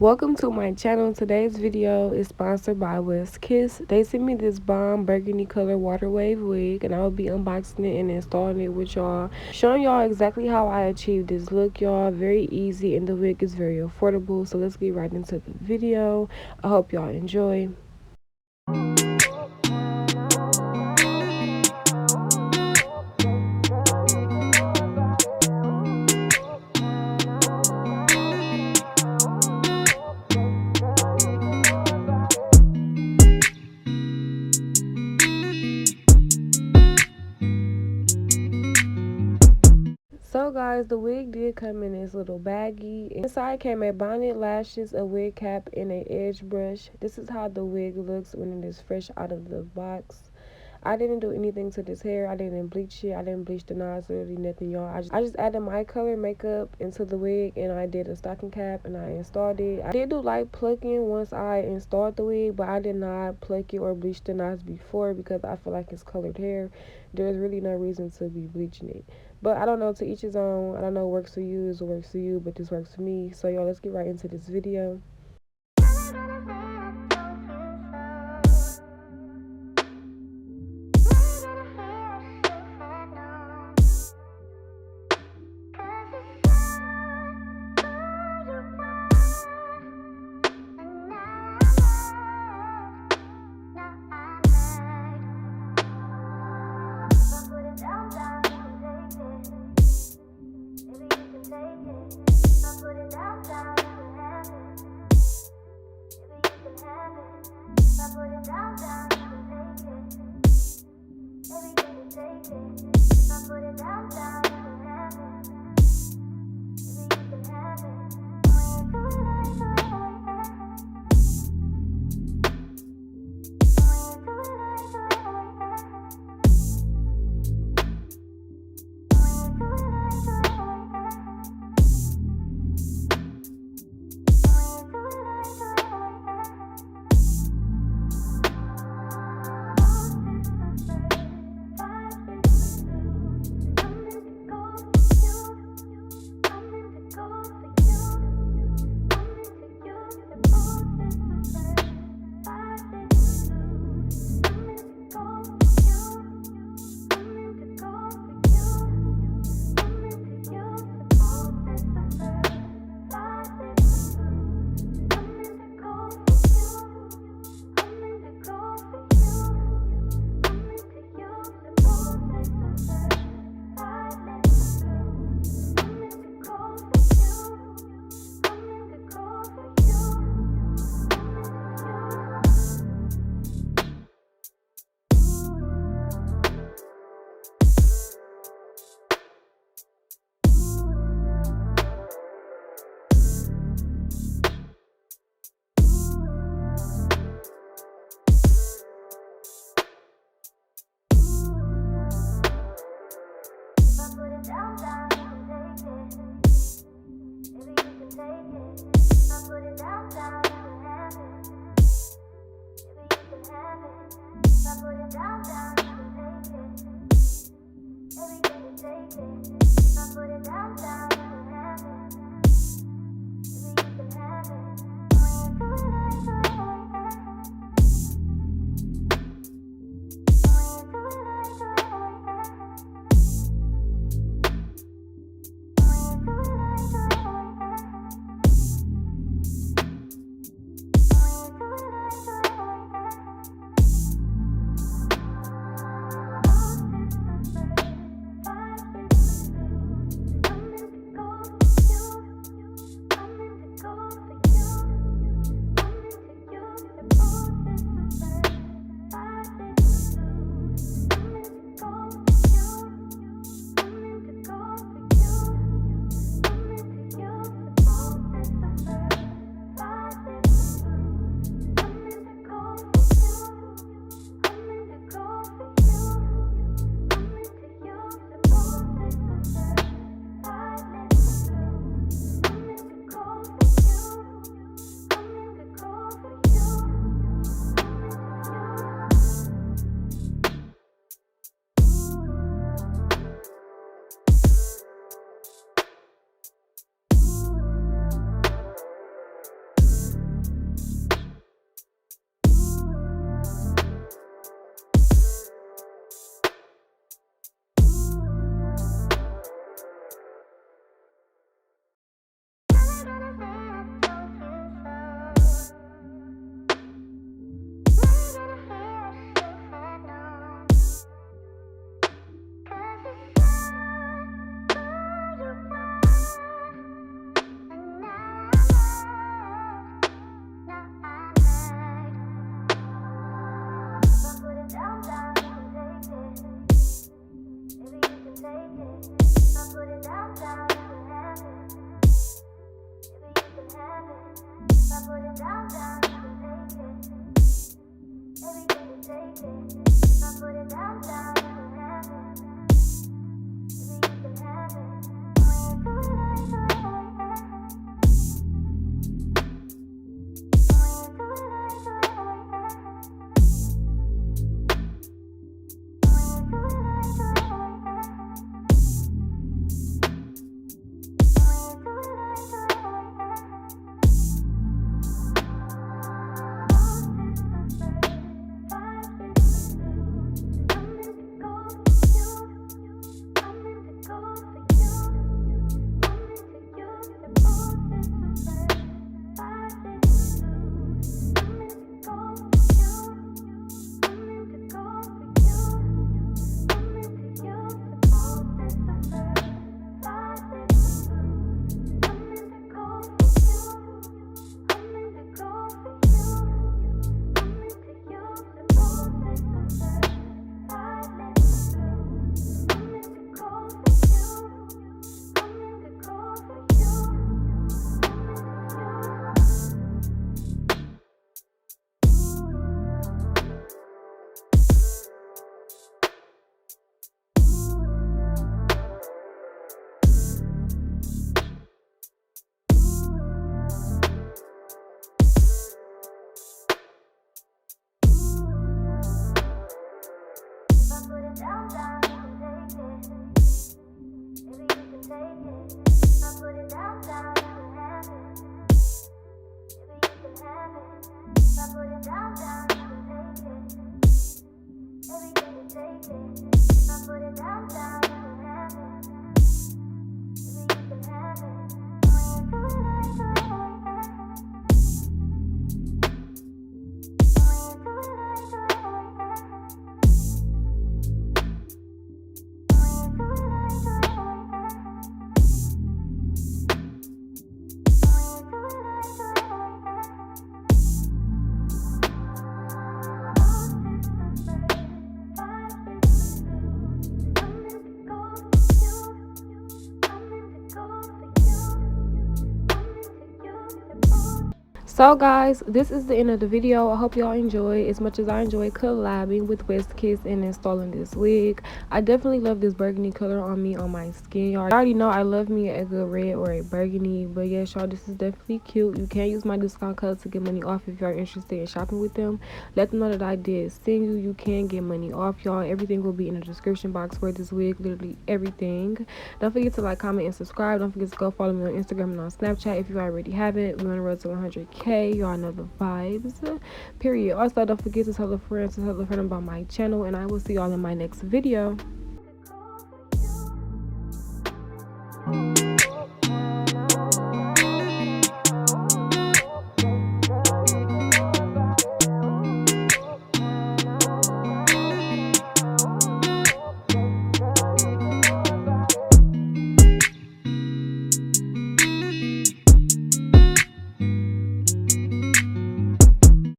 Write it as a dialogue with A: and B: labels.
A: Welcome to my channel. Today's video is sponsored by WestKiss. They sent me this bomb burgundy color water wave wig, and I will be unboxing it and installing it with y'all, showing y'all exactly how I achieved this look, y'all. Very easy, and the wig is very affordable. So let's get right into the video. I hope y'all enjoy. So guys, the wig did come in this little baggie. Inside came a bonnet, lashes, a wig cap, and a edge brush. This is how the wig looks when it is fresh out of the box. I didn't do anything to this hair. I didn't bleach it. I didn't bleach the knots, literally nothing, y'all. I just added my color makeup into the wig, and I did a stocking cap, and I installed it. I did do light plucking once I installed the wig, but I did not pluck it or bleach the knots before because I feel like it's colored hair. There's really no reason to be bleaching it. But I don't know, to each his own. I don't know, works for you is what works for you, but this works for me. So y'all, let's get right into this video. So guys, this is the end of the video. I hope y'all enjoy as much as I enjoy collabing with WestKiss and installing this wig. I definitely love this burgundy color on me on my skin. Y'all already know I love me a good red or a burgundy, but yes y'all, this is definitely cute. You can use my discount code to get money off if you are interested in shopping with them. Let them know that I did send you. You can get money off, y'all. Everything will be in the description box for this wig, literally everything. Don't forget to like, comment, and subscribe. Don't forget to go follow me on Instagram and on Snapchat if you already haven't. We're on the road to 100K. Y'all know the vibes, period. Also, don't forget to tell a friend about my channel, and I will see y'all in my next video.